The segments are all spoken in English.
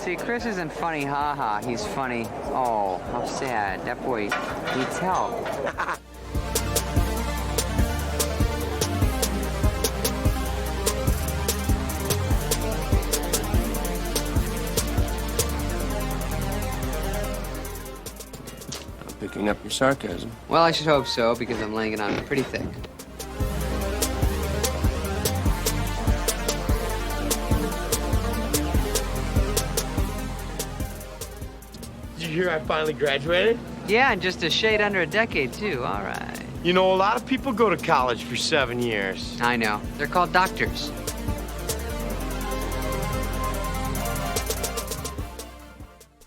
See, Chris isn't funny, haha. He's funny. Oh, how sad. That boy needs help. Picking up your sarcasm. Well, I should hope so, because I'm laying it on pretty thick. Did you hear I finally graduated? Yeah, and just a shade under a decade, too. All right. You know, a lot of people go to college for 7 years. I know. They're called doctors.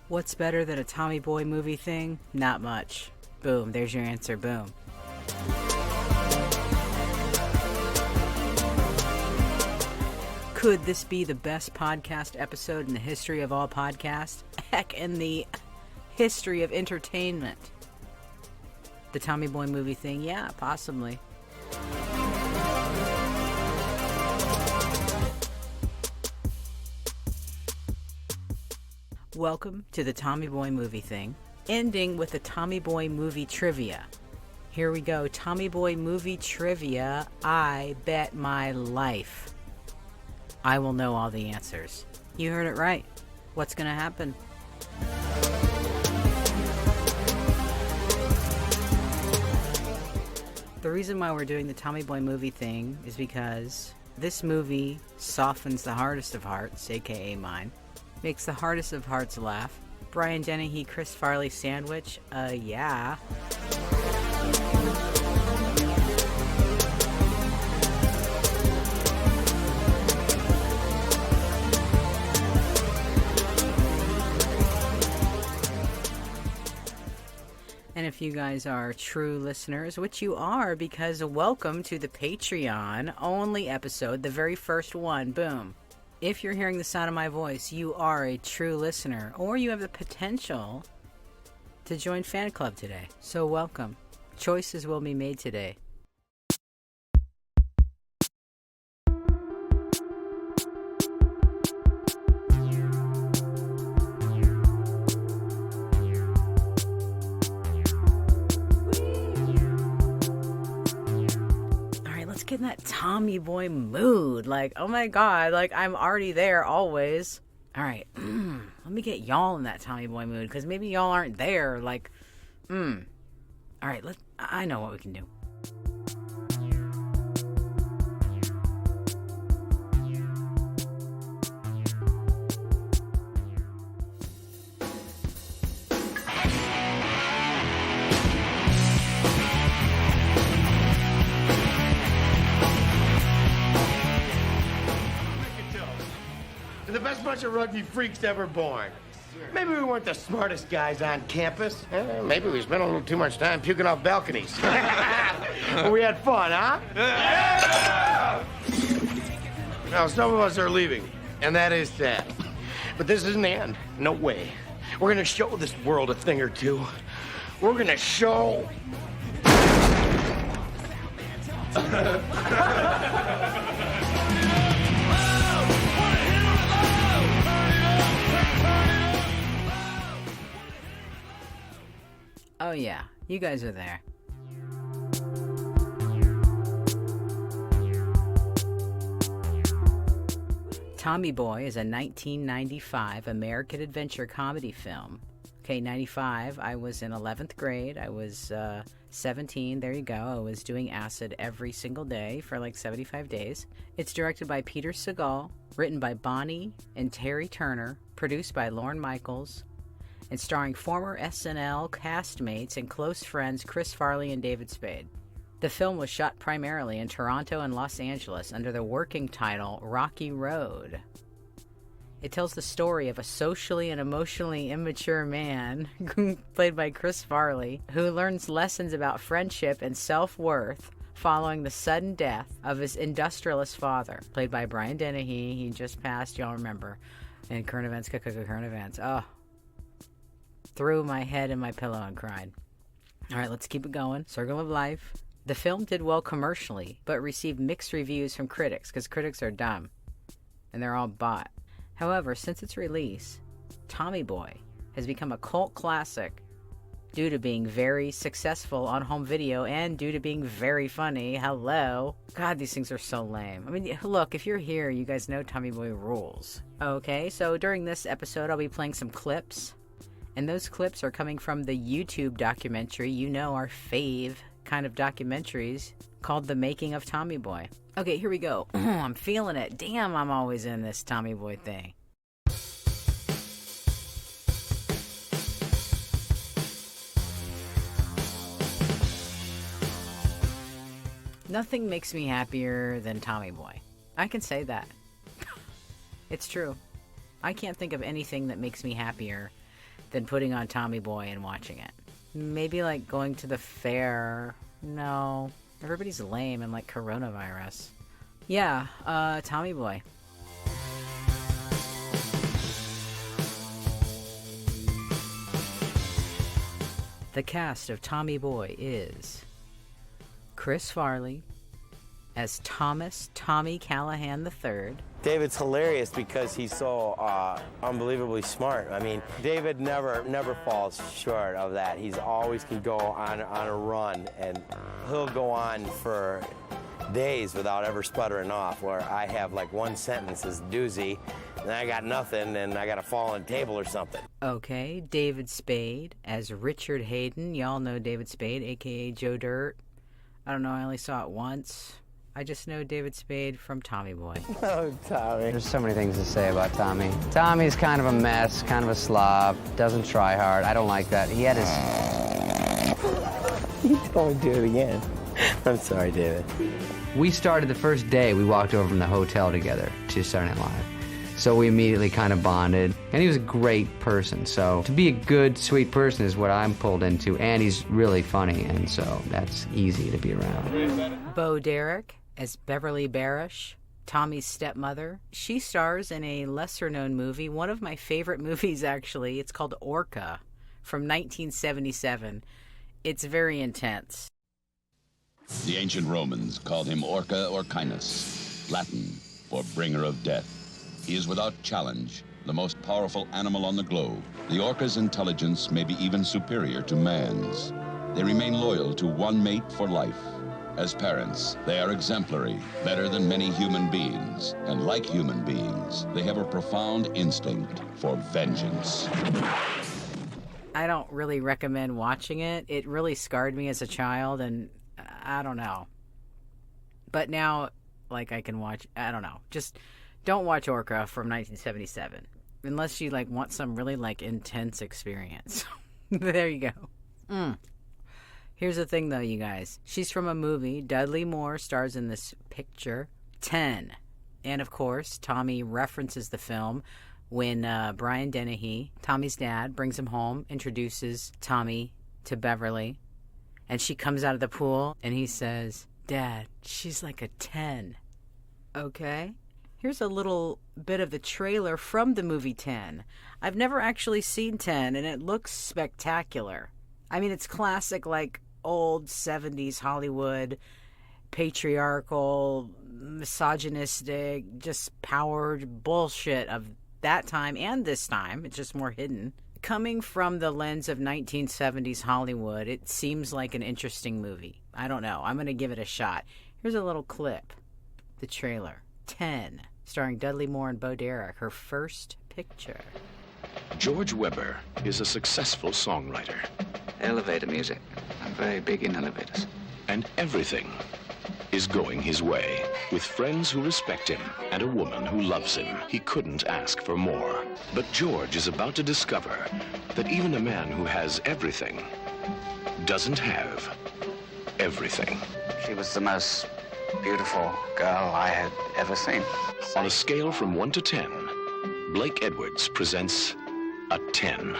What's better than a Tommy Boy movie thing? Not much. Boom, there's your answer, boom. Could this be the best podcast episode in the history of all podcasts? Heck, in the history of entertainment. The Tommy Boy movie thing? Yeah, possibly. Welcome to the Tommy Boy movie thing, ending with the Tommy Boy movie trivia. Here we go, Tommy Boy movie trivia. I bet my life I will know all the answers. You heard it right. What's going to happen? The reason why we're doing the Tommy Boy movie thing is because this movie softens the hardest of hearts, aka mine. Makes the hardest of hearts laugh. Brian Dennehy, Chris Farley sandwich? Yeah. And if you guys are true listeners, which you are, because welcome to the Patreon only episode, the very first one, boom. If you're hearing the sound of my voice, you are a true listener, or you have the potential to join Fan Club today. So welcome. Choices will be made today. Get in that Tommy Boy mood. Like, oh my god, like I'm already there always. All right, let me get y'all in that Tommy Boy mood, because maybe y'all aren't there. Like, all right, I know what we can do. The best bunch of rugby freaks ever born. Maybe we weren't the smartest guys on campus. Maybe we spent a little too much time puking off balconies. But we had fun, huh? Yeah! Now, some of us are leaving, and that is sad. But this isn't the end. No way. We're gonna show this world a thing or two. We're gonna show... Oh yeah, you guys are there. Tommy Boy is a 1995 American adventure comedy film. Okay, 95, I was in 11th grade. I was 17, there you go. I was doing acid every single day for like 75 days. It's directed by Peter Segal, written by Bonnie and Terry Turner, produced by Lorne Michaels, and starring former SNL castmates and close friends Chris Farley and David Spade. The film was shot primarily in Toronto and Los Angeles under the working title Rocky Road. It tells the story of a socially and emotionally immature man, played by Chris Farley, who learns lessons about friendship and self-worth following the sudden death of his industrialist father, played by Brian Dennehy. He just passed, y'all remember, in Current Events. Oh. Threw my head in my pillow and cried. All right, let's keep it going. Circle of Life. The film did well commercially, but received mixed reviews from critics, because critics are dumb, and they're all bought. However, since its release, Tommy Boy has become a cult classic due to being very successful on home video and due to being very funny. Hello. God, these things are so lame. I mean, look, if you're here, you guys know Tommy Boy rules. Okay, so during this episode, I'll be playing some clips. And those clips are coming from the YouTube documentary, you know, our fave kind of documentaries, called The Making of Tommy Boy. Okay, here we go. I'm feeling it. Damn, I'm always in this Tommy Boy thing. Nothing makes me happier than Tommy Boy. I can say that. It's true. I can't think of anything that makes me happier than putting on Tommy Boy and watching it. Maybe like going to the fair. No. Everybody's lame and like coronavirus. Yeah, Tommy Boy. The cast of Tommy Boy is Chris Farley as Thomas Tommy Callahan III. David's hilarious because he's so unbelievably smart. I mean, David never falls short of that. He's always can go on a run, and he'll go on for days without ever sputtering off, where I have like one sentence is doozy, and I got nothing, and I got a fallen table or something. Okay, David Spade as Richard Hayden. Y'all know David Spade, a.k.a. Joe Dirt. I don't know, I only saw it once. I just know David Spade from Tommy Boy. Oh, Tommy. There's so many things to say about Tommy. Tommy's kind of a mess, kind of a slob, doesn't try hard. I don't like that. He had his... You told me to do it again. I'm sorry, David. We started the first day, we walked over from the hotel together to Saturday Night Live. So we immediately kind of bonded. And he was a great person. So to be a good, sweet person is what I'm pulled into. And he's really funny. And so that's easy to be around. Bo Derek as Beverly Barish, Tommy's stepmother. She stars in a lesser-known movie, one of my favorite movies, actually. It's called Orca from 1977. It's very intense. The ancient Romans called him Orca or Canis, Latin for bringer of death. He is without challenge the most powerful animal on the globe. The orca's intelligence may be even superior to man's. They remain loyal to one mate for life. As parents, they are exemplary, better than many human beings. And like human beings, they have a profound instinct for vengeance. I don't really recommend watching it. It really scarred me as a child, and I don't know. But now, like, I can watch, I don't know. Just don't watch Orca from 1977. Unless you, like, want some really, like, intense experience. There you go. Here's the thing, though, you guys. She's from a movie. Dudley Moore stars in this picture. 10. And, of course, Tommy references the film when Brian Dennehy, Tommy's dad, brings him home, introduces Tommy to Beverly. And she comes out of the pool, and he says, "Dad, she's like a 10. Okay? Here's a little bit of the trailer from the movie 10. I've never actually seen 10, and it looks spectacular. I mean, it's classic, like, old 70s Hollywood, patriarchal, misogynistic, just powered bullshit of that time and this time. It's just more hidden. Coming from the lens of 1970s Hollywood, it seems like an interesting movie. I don't know. I'm going to give it a shot. Here's a little clip. The trailer. 10. Starring Dudley Moore and Bo Derek. Her first picture. George Weber is a successful songwriter. Elevator music. I'm very big in elevators. And everything is going his way. With friends who respect him and a woman who loves him, he couldn't ask for more. But George is about to discover that even a man who has everything doesn't have everything. She was the most beautiful girl I had ever seen. On a scale from 1 to 10, Blake Edwards presents a 10.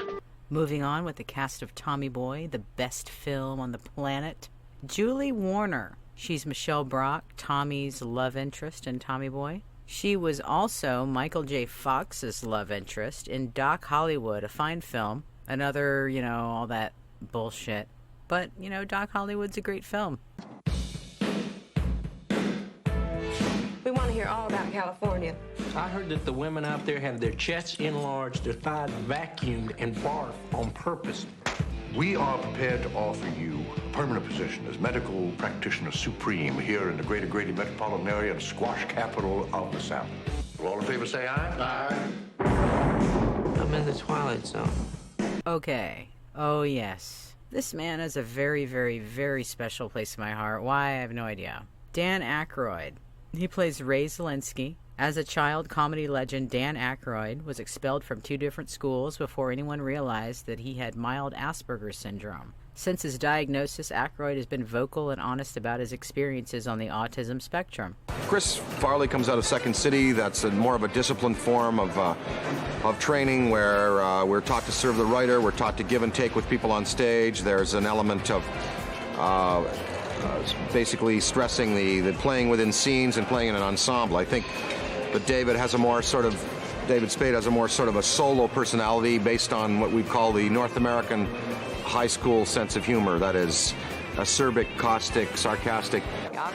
Moving on with the cast of Tommy Boy, the best film on the planet. Julie Warner. She's Michelle Brock, Tommy's love interest in Tommy Boy. She was also Michael J. Fox's love interest in Doc Hollywood, a fine film. Another, all that bullshit. But, Doc Hollywood's a great film. We want to hear hear all about California. I heard that the women out there have their chests enlarged, their thighs vacuumed, and barfed on purpose. We are prepared to offer you a permanent position as medical practitioner supreme here in the greater Grady metropolitan area, the squash capital of the South. Will all in favor say aye? Aye. I'm in the Twilight Zone. Okay. Oh, yes. This man has a very, very, very special place in my heart. Why? I have no idea. Dan Aykroyd. He plays Ray Zelinsky. As a child comedy legend, Dan Aykroyd was expelled from 2 different schools before anyone realized that he had mild Asperger's syndrome. Since his diagnosis, Aykroyd has been vocal and honest about his experiences on the autism spectrum. Chris Farley comes out of Second City. That's more of a disciplined form of training where we're taught to serve the writer, we're taught to give and take with people on stage. There's an element of basically stressing the playing within scenes and playing in an ensemble. I think that David Spade has a more sort of a solo personality based on what we call the North American high school sense of humor. That is acerbic, caustic, sarcastic.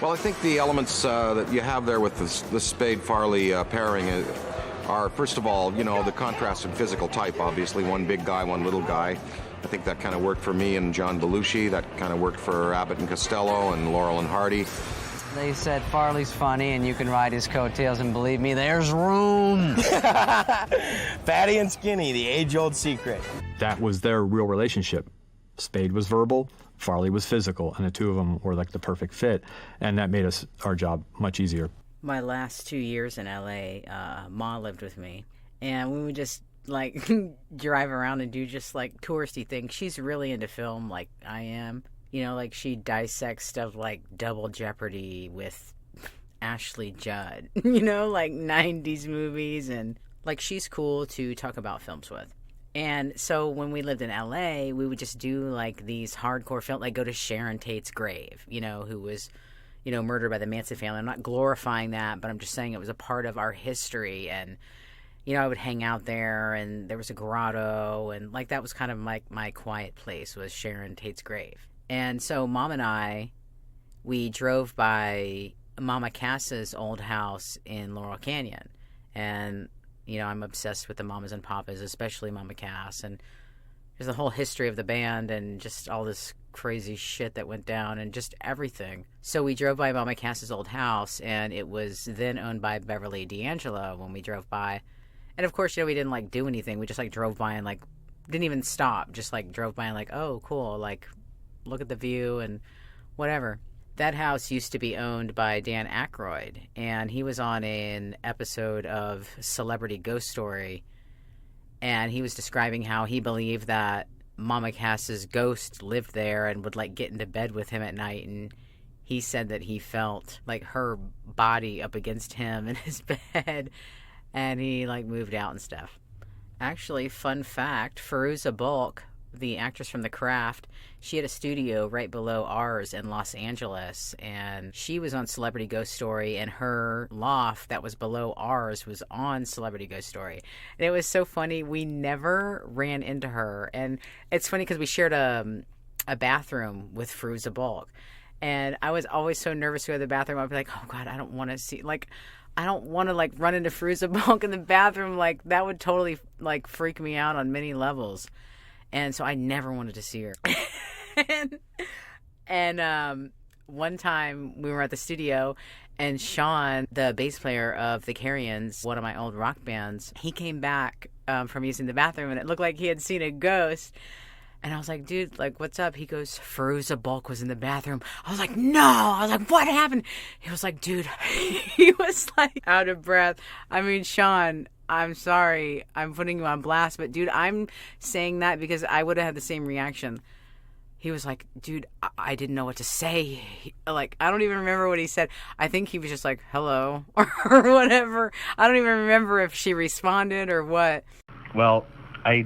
Well, I think the elements that you have there with the Spade-Farley pairing are, first of all, you know, the contrast in physical type, obviously. One big guy, one little guy. I think that kind of worked for me and John Belushi. That kind of worked for Abbott and Costello and Laurel and Hardy. They said Farley's funny and you can ride his coattails, and believe me, there's room. Fatty and skinny, the age-old secret. That was their real relationship. Spade was verbal, Farley was physical, and the two of them were like the perfect fit, and that made our job much easier. My last 2 years in L.A., Ma lived with me, and we would just, like, drive around and do just, like, touristy things. She's really into film like I am. You know, like, she dissects stuff like Double Jeopardy with Ashley Judd. You know, like 90s movies, and, like, she's cool to talk about films with. And so when we lived in L.A., we would just do, like, these hardcore films, like go to Sharon Tate's grave, you know, who was, you know, murdered by the Manson family. I'm not glorifying that, but I'm just saying it was a part of our history. And, you know, I would hang out there, and there was a grotto, and, like, that was kind of my quiet place, was Sharon Tate's grave. And so Mom and I, we drove by Mama Cass's old house in Laurel Canyon. And, you know, I'm obsessed with the Mamas and Papas, especially Mama Cass. And there's the whole history of the band and just all this crazy shit that went down and just everything. So we drove by Mama Cass's old house, and it was then owned by Beverly D'Angelo when we drove by. And, of course, you know, we didn't, like, do anything. We just, like, drove by and, like, didn't even stop. Just, like, drove by and, like, oh, cool, like, look at the view and whatever. That house used to be owned by Dan Aykroyd, and he was on an episode of Celebrity Ghost Story, and he was describing how he believed that Mama Cass's ghost lived there and would, like, get into bed with him at night, and he said that he felt, like, her body up against him in his bed, and he, like, moved out and stuff. Actually, fun fact, Fairuza Balk, the actress from The Craft, she had a studio right below ours in Los Angeles, and she was on Celebrity Ghost Story, and her loft that was below ours was on Celebrity Ghost Story. And it was so funny. We never ran into her, and it's funny because we shared a bathroom with Fairuza Balk, and I was always so nervous to go to the bathroom. I'd be like, oh God, I don't want to see, like, I don't want to, like, run into Fairuza Balk in the bathroom. Like, that would totally, like, freak me out on many levels. And so I never wanted to see her. and one time we were at the studio, and Sean, the bass player of the Carrions, one of my old rock bands, he came back from using the bathroom, and it looked like he had seen a ghost. And I was like, dude, like, what's up? He goes, Fairuza Balk was in the bathroom. I was like, no. I was like, what happened? He was like, dude, he was, like, out of breath. I mean, Sean, I'm sorry, I'm putting you on blast, but dude, I'm saying that because I would have had the same reaction. He was like, dude, I didn't know what to say. Like, I don't even remember what he said. I think he was just like, hello, or whatever. I don't even remember if she responded or what. Well, I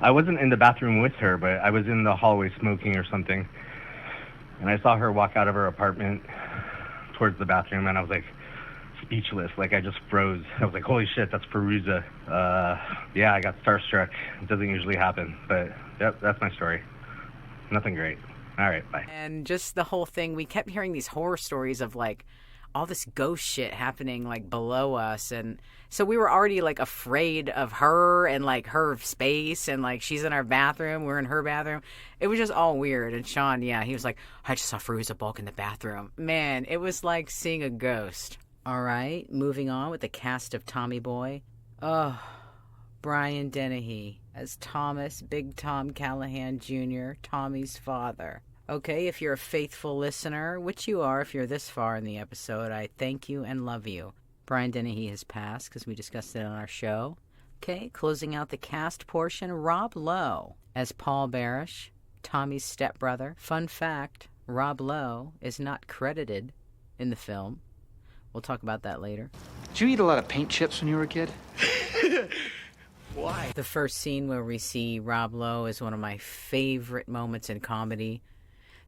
wasn't in the bathroom with her, but I was in the hallway smoking or something. And I saw her walk out of her apartment towards the bathroom, and I was like, speechless. Like, I just froze. I was like, holy shit, that's Fairuza. Yeah, I got starstruck. It doesn't usually happen, but yep, that's my story. Nothing great. All right, bye. And just the whole thing, we kept hearing these horror stories of, like, all this ghost shit happening like below us, and so we were already like afraid of her and like her space, and like she's in our bathroom, we're in her bathroom. It was just all weird. And Sean, yeah, he was like, I just saw Fairuza Balk in the bathroom. Man, it was like seeing a ghost. All right, moving on with the cast of Tommy Boy. Oh, Brian Dennehy as Thomas Big Tom Callahan Jr., Tommy's father. Okay, if you're a faithful listener, which you are if you're this far in the episode, I thank you and love you. Brian Dennehy has passed because we discussed it on our show. Okay, closing out the cast portion, Rob Lowe as Paul Barish, Tommy's stepbrother. Fun fact, Rob Lowe is not credited in the film. We'll talk about that later. Did you eat a lot of paint chips when you were a kid? Why? The first scene where we see Rob Lowe is one of my favorite moments in comedy.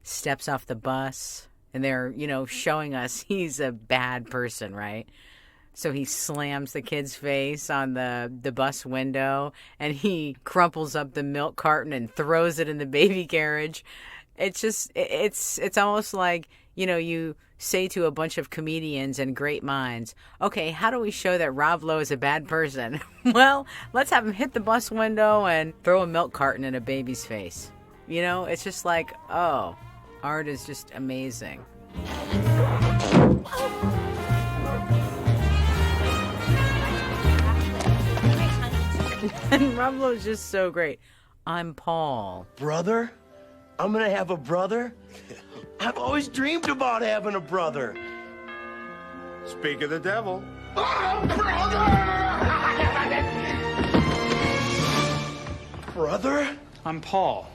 Steps off the bus, and they're, showing us he's a bad person, right? So he slams the kid's face on the bus window, and he crumples up the milk carton and throws it in the baby carriage. It's just, it's almost like, you say to a bunch of comedians and great minds, okay, how do we show that Rob Lowe is a bad person? Well, let's have him hit the bus window and throw a milk carton in a baby's face. It's just like, oh, art is just amazing. And Rob Lowe is just so great. I'm Paul. Brother? I'm gonna have a brother? I've always dreamed about having a brother. Speak of the devil. Oh, brother! Brother? I'm Paul.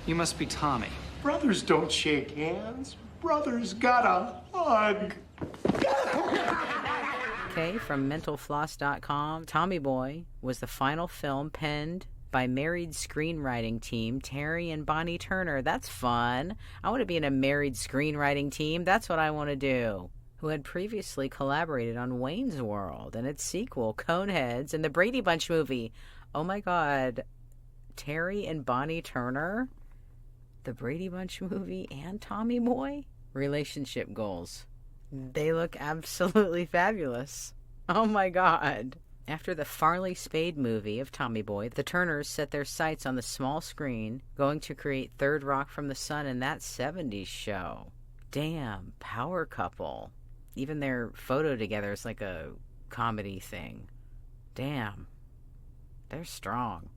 You must be Tommy. Brothers don't shake hands. Brothers gotta hug. Okay, from mentalfloss.com, Tommy Boy was the final film penned by married screenwriting team Terry and Bonnie Turner. That's fun. I want to be in a married screenwriting team. That's what I want to do. Who had previously collaborated on Wayne's World and its sequel, Coneheads, and the Brady Bunch movie. Oh my God. Terry and Bonnie Turner? The Brady Bunch movie and Tommy Boy? Relationship goals. They look absolutely fabulous. Oh my God. After the Farley Spade movie of Tommy Boy, the Turners set their sights on the small screen, going to create Third Rock from the Sun in that 70s show. Damn, power couple. Even their photo together is like a comedy thing. Damn. They're strong.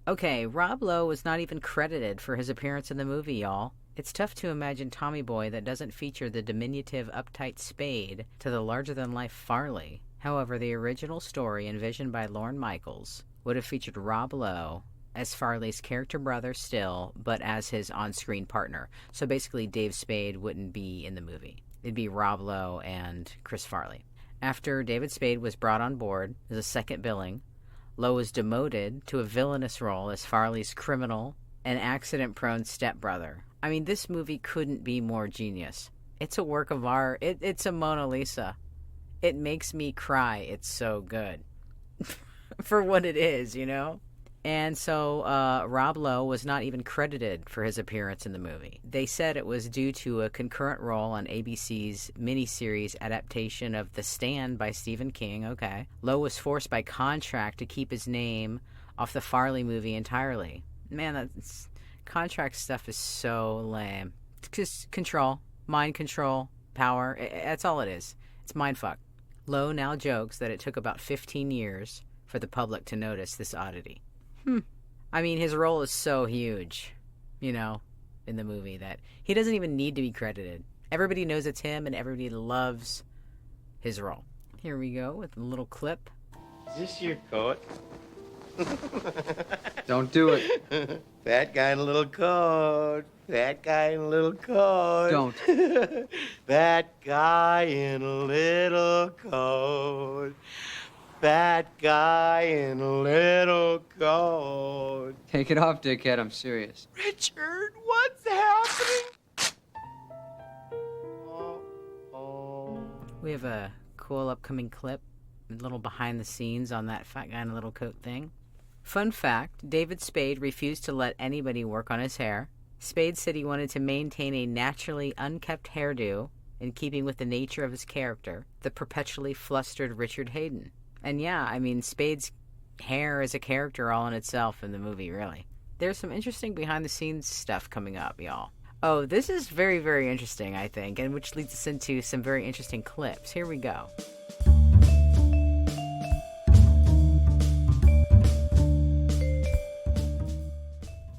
Okay, Rob Lowe was not even credited for his appearance in the movie, y'all. It's tough to imagine Tommy Boy that doesn't feature the diminutive, uptight Spade to the larger-than-life Farley. However, the original story, envisioned by Lorne Michaels, would have featured Rob Lowe as Farley's character brother still, but as his on-screen partner. So basically, Dave Spade wouldn't be in the movie. It'd be Rob Lowe and Chris Farley. After David Spade was brought on board as a second billing, Lowe was demoted to a villainous role as Farley's criminal and accident-prone stepbrother. I mean, this movie couldn't be more genius. It's a work of art. It's a Mona Lisa. It makes me cry. It's so good. For what it is, And so Rob Lowe was not even credited for his appearance in the movie. They said it was due to a concurrent role on ABC's miniseries adaptation of The Stand by Stephen King. Okay. Lowe was forced by contract to keep his name off the Farley movie entirely. Man, contract stuff is so lame. It's just control, mind control, power. That's all it is. It's mindfuck. Lowe now jokes that it took about 15 years for the public to notice this oddity. I mean, his role is so huge, in the movie that he doesn't even need to be credited. Everybody knows it's him, and everybody loves his role. Here we go with a little clip. Is this your coat? Don't do it. That guy in a little coat. That guy in a little coat. Don't. That guy in a little coat. That guy in a little coat. Take it off, dickhead. I'm serious. Richard, what's happening? We have a cool upcoming clip, a little behind the scenes on that fat guy in a little coat thing. Fun fact, David Spade refused to let anybody work on his hair. Spade said he wanted to maintain a naturally unkept hairdo in keeping with the nature of his character, the perpetually flustered Richard Hayden. And yeah, I mean, Spade's hair is a character all in itself in the movie, really. There's some interesting behind-the-scenes stuff coming up, y'all. Oh, this is very, very interesting, I think, and which leads us into some very interesting clips. Here we go.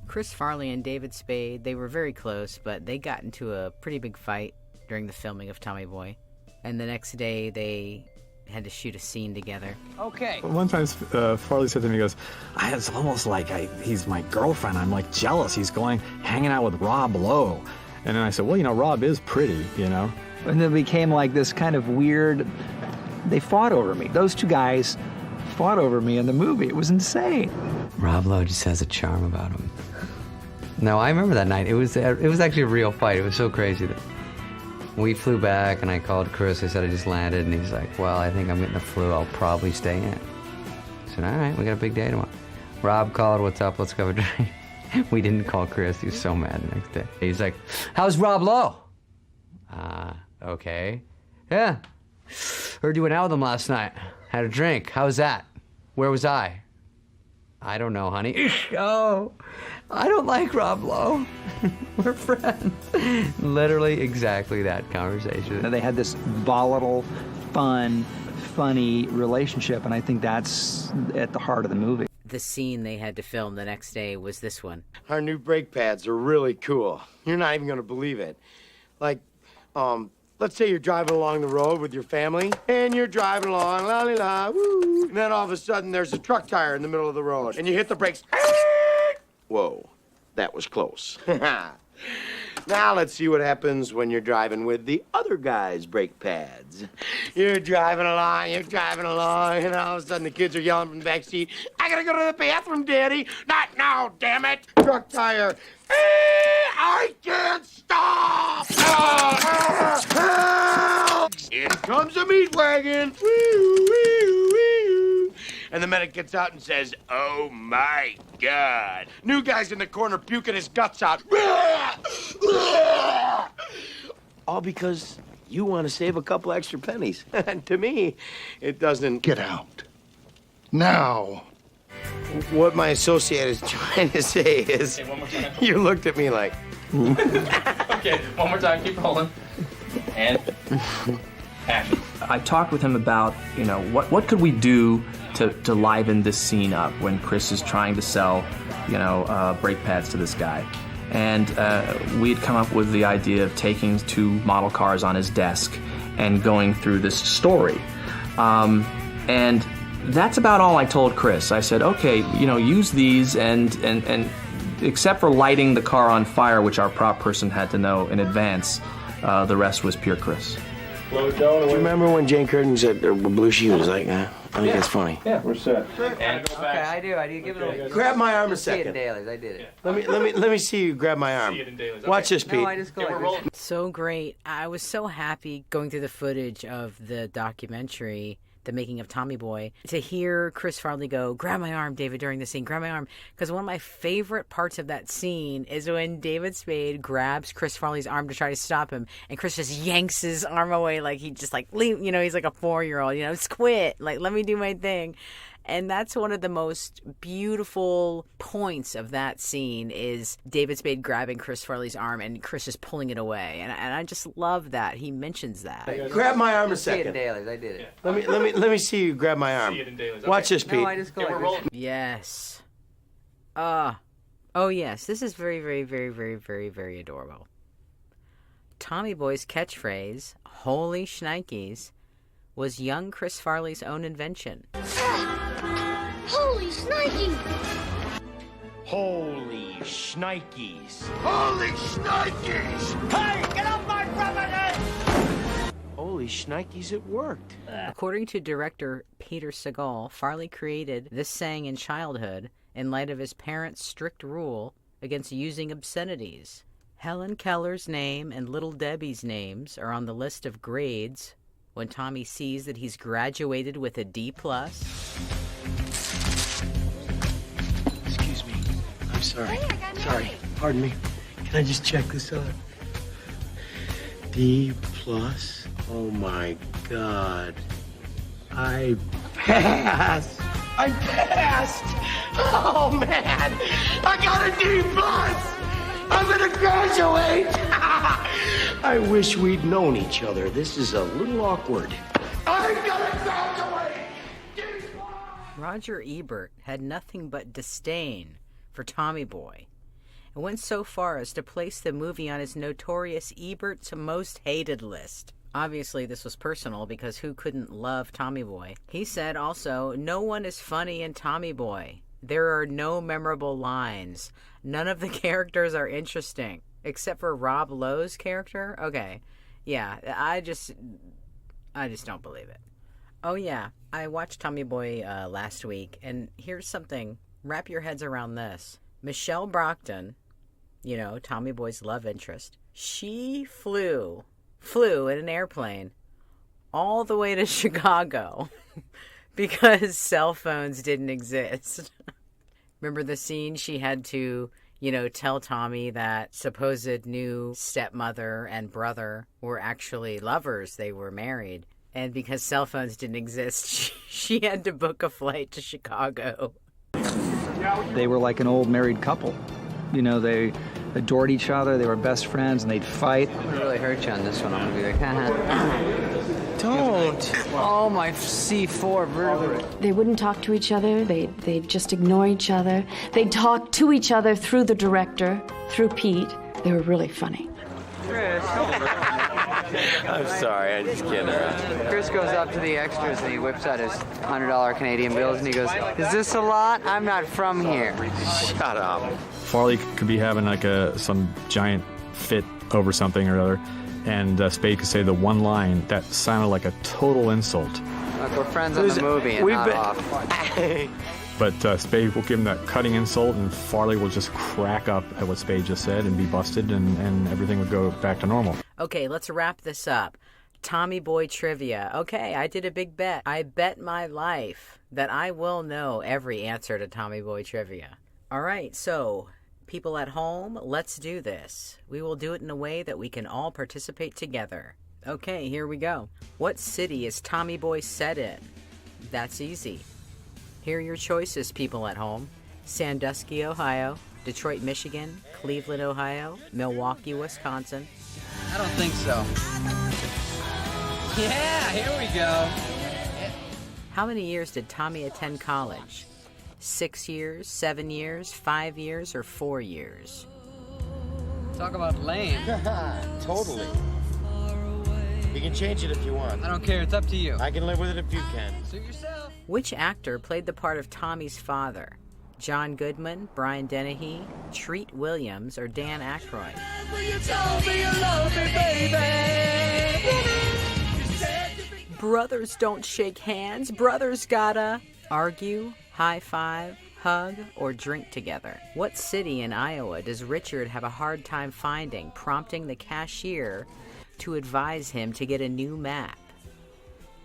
Chris Farley and David Spade, they were very close, but they got into a pretty big fight during the filming of Tommy Boy. And the next day, they had to shoot a scene together. Okay. One time, Farley said to me, he goes, it's almost like he's my girlfriend. I'm like jealous. He's hanging out with Rob Lowe. And then I said, well, Rob is pretty, And then it became like this kind of weird, they fought over me. Those two guys fought over me in the movie. It was insane. Rob Lowe just has a charm about him. No, I remember that night. It was actually a real fight. It was so crazy that we flew back, and I called Chris. I said I just landed, and he's like, well, I think I'm getting the flu. I'll probably stay in. I said, all right, we got a big day tomorrow. Rob called, what's up? Let's go have a drink. We didn't call Chris. He was so mad the next day. He's like, how's Rob Lowe? Okay. Yeah. Heard you went out with him last night. Had a drink. How was that? Where was I? I don't know, honey. Oh, I don't like Rob Lowe. We're friends. Literally exactly that conversation. They had this volatile, fun, funny relationship, and I think that's at the heart of the movie. The scene they had to film the next day was this one. Our new brake pads are really cool. You're not even gonna believe it. Like, let's say you're driving along the road with your family, and you're driving along, la-li-la, woo, and then all of a sudden there's a truck tire in the middle of the road, and you hit the brakes. Whoa, that was close. Now let's see what happens when you're driving with the other guy's brake pads. You're driving along, and all of a sudden the kids are yelling from the back seat, I gotta go to the bathroom, Daddy. Not now, damn it. Truck tire. I can't stop. In comes a meat wagon. And the medic gets out and says, oh my God. New guy's in the corner puking his guts out. All because you want to save a couple extra pennies. And to me, it doesn't... Get out. Now. What my associate is trying to say is... Okay, one more time. You looked at me like... Okay, one more time, keep rolling. And... action. I talked with him about, what could we do to liven this scene up when Chris is trying to sell, brake pads to this guy. And we'd come up with the idea of taking two model cars on his desk and going through this story. And that's about all I told Chris. I said, okay, use these and except for lighting the car on fire, which our prop person had to know in advance, the rest was pure Chris. Do you remember when Jane Curtin said blue shoes? Like, I think that's funny. Yeah, we're set. And okay, I do. Give it a Grab my arm a See it in second. dailies. I did it. Let me see you grab my arm. Watch this, Pete. No, I just go like this. So great. I was so happy going through the footage of the documentary, The Making of Tommy Boy, to hear Chris Farley go, grab my arm, David, during the scene, grab my arm. Because one of my favorite parts of that scene is when David Spade grabs Chris Farley's arm to try to stop him, and Chris just yanks his arm away like he just leave, he's like a 4-year-old, just quit, let me do my thing. And that's one of the most beautiful points of that scene is David Spade grabbing Chris Farley's arm and Chris is pulling it away. And I just love that. He mentions that. Grab my arm a See it in second. dailies. I did it. Let me see you grab my arm. Watch this, Pete. No, I just go like this. Yes. Oh, yes. This is very, very, very, very, very, very adorable. Tommy Boy's catchphrase, holy shnikes, was young Chris Farley's own invention. Holy shnikes! Holy shnikes! Holy shnikes! Hey, get off my property! Holy shnikes, it worked. According to director Peter Segal, Farley created this saying in childhood in light of his parents' strict rule against using obscenities. Helen Keller's name and Little Debbie's names are on the list of grades when Tommy sees that he's graduated with a D+. Excuse me. I'm sorry. Sorry. Pardon me. Can I just check this out? B+? Oh my God. I passed. I passed. Oh man, I got a D+. I'm gonna graduate. I wish we'd known each other. This is a little awkward. I'm gonna graduate. Roger Ebert had nothing but disdain for Tommy Boy, and went so far as to place the movie on his notorious Ebert's Most Hated list. Obviously, this was personal, because who couldn't love Tommy Boy? He said also, "No one is funny in Tommy Boy. There are no memorable lines. None of the characters are interesting. Except for Rob Lowe's character?" Okay, yeah, I just don't believe it. Oh yeah, I watched Tommy Boy last week, and here's something. Wrap your heads around this. Michelle Brockton, you know, Tommy Boy's love interest, she flew in an airplane all the way to Chicago because cell phones didn't exist. Remember the scene she had to, you know, tell Tommy that supposed new stepmother and brother were actually lovers, they were married. And because cell phones didn't exist, she had to book a flight to Chicago. They were like an old married couple. You know, they adored each other, they were best friends, and they'd fight. I'm gonna really hurt you on this one. I'm gonna be like, haha. Don't. Oh, my C4 vertebrae. They wouldn't talk to each other. They'd just ignore each other. They'd talk to each other through the director, through Pete. They were really funny. Chris. I'm sorry, I'm just kidding around. Chris goes up to the extras and he whips out his $100 Canadian bills and he goes, "Is this a lot? I'm not from here." Shut up. Farley could be having like some giant fit over something or other, and Spade could say the one line that sounded like a total insult. Look, we're friends on the movie and not off. But Spade will give him that cutting insult, and Farley will just crack up at what Spade just said and be busted, and everything would go back to normal. Okay, let's wrap this up. Tommy Boy trivia. Okay, I did a big bet. I bet my life that I will know every answer to Tommy Boy trivia. All right, so people at home, let's do this. We will do it in a way that we can all participate together. Okay, here we go. What city is Tommy Boy set in? That's easy. Here are your choices, people at home. Sandusky, Ohio, Detroit, Michigan, Cleveland, Ohio, Milwaukee, Wisconsin. I don't think so. Yeah, here we go. How many years did Tommy attend college? 6 years, 7 years, 5 years, or 4 years? Talk about lame. Totally. You can change it if you want. I don't care, it's up to you. I can live with it if you can. Suit yourself. Which actor played the part of Tommy's father? John Goodman, Brian Dennehy, Treat Williams, or Dan Aykroyd? Brothers don't shake hands. Brothers gotta argue, high five, hug, or drink together. What city in Iowa does Richard have a hard time finding, prompting the cashier to advise him to get a new map?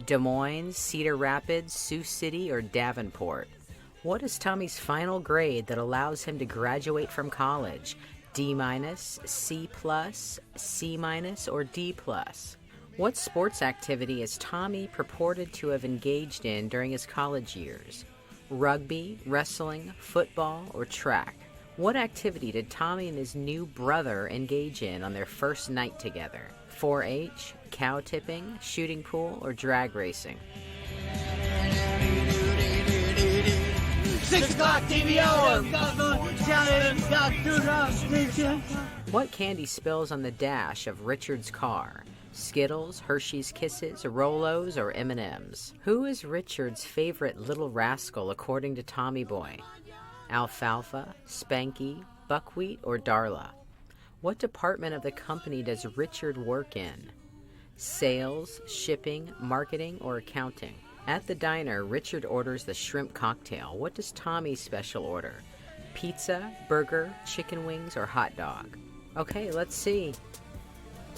Des Moines, Cedar Rapids, Sioux City, or Davenport? What is Tommy's final grade that allows him to graduate from college? D-, C+, C-, or D+? What sports activity is Tommy purported to have engaged in during his college years? Rugby, wrestling, football, or track? What activity did Tommy and his new brother engage in on their first night together? 4-H, cow tipping, shooting pool, or drag racing? 6 o'clock TVO. What candy spills on the dash of Richard's car? Skittles, Hershey's Kisses, Rolos, or M&M's? Who is Richard's favorite little rascal according to Tommy Boy? Alfalfa, Spanky, Buckwheat, or Darla? What department of the company does Richard work in? Sales, shipping, marketing, or accounting? At the diner, Richard orders the shrimp cocktail. What does Tommy special order? Pizza, burger, chicken wings, or hot dog? Okay, let's see.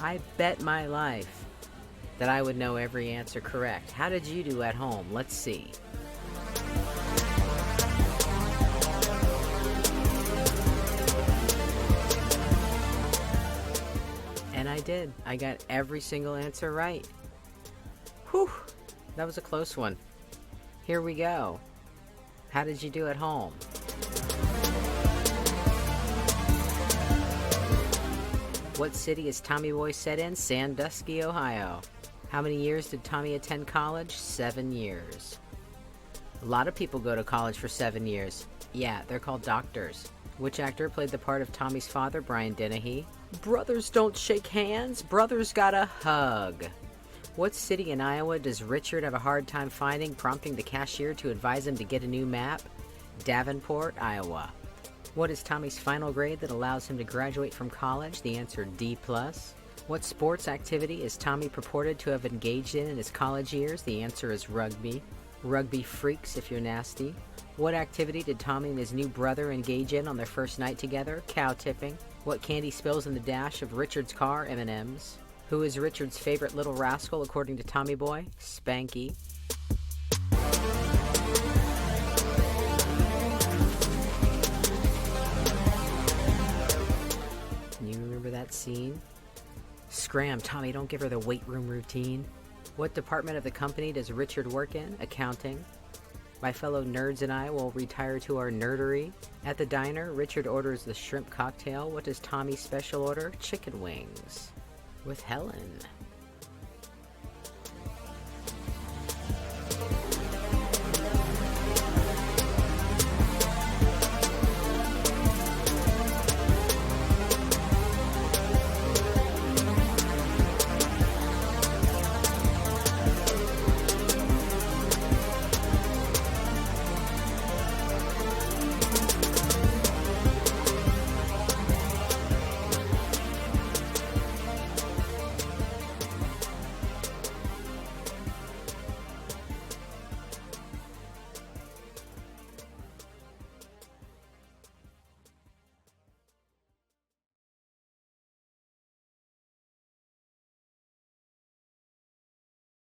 I bet my life that I would know every answer correct. How did you do at home? Let's see. And I did. I got every single answer right. Whew, that was a close one. Here we go. How did you do at home? What city is Tommy Boy set in? Sandusky, Ohio. How many years did Tommy attend college? 7 years. A lot of people go to college for 7 years. Yeah, they're called doctors. Which actor played the part of Tommy's father, Brian Dennehy? Brothers don't shake hands, brothers gotta hug. What city in Iowa does Richard have a hard time finding, prompting the cashier to advise him to get a new map? Davenport, Iowa. What is Tommy's final grade that allows him to graduate from college? The answer, D+. What sports activity is Tommy purported to have engaged in his college years? The answer is rugby. Rugby freaks if you're nasty. What activity did Tommy and his new brother engage in on their first night together? Cow tipping. What candy spills in the dash of Richard's car? M&M's. Who is Richard's favorite little rascal according to Tommy Boy? Spanky. Can you remember that scene? Scram, Tommy, don't give her the weight room routine. What department of the company does Richard work in? Accounting. My fellow nerds and I will retire to our nerdery. At the diner, Richard orders the shrimp cocktail. What does Tommy special order? Chicken wings. With Helen.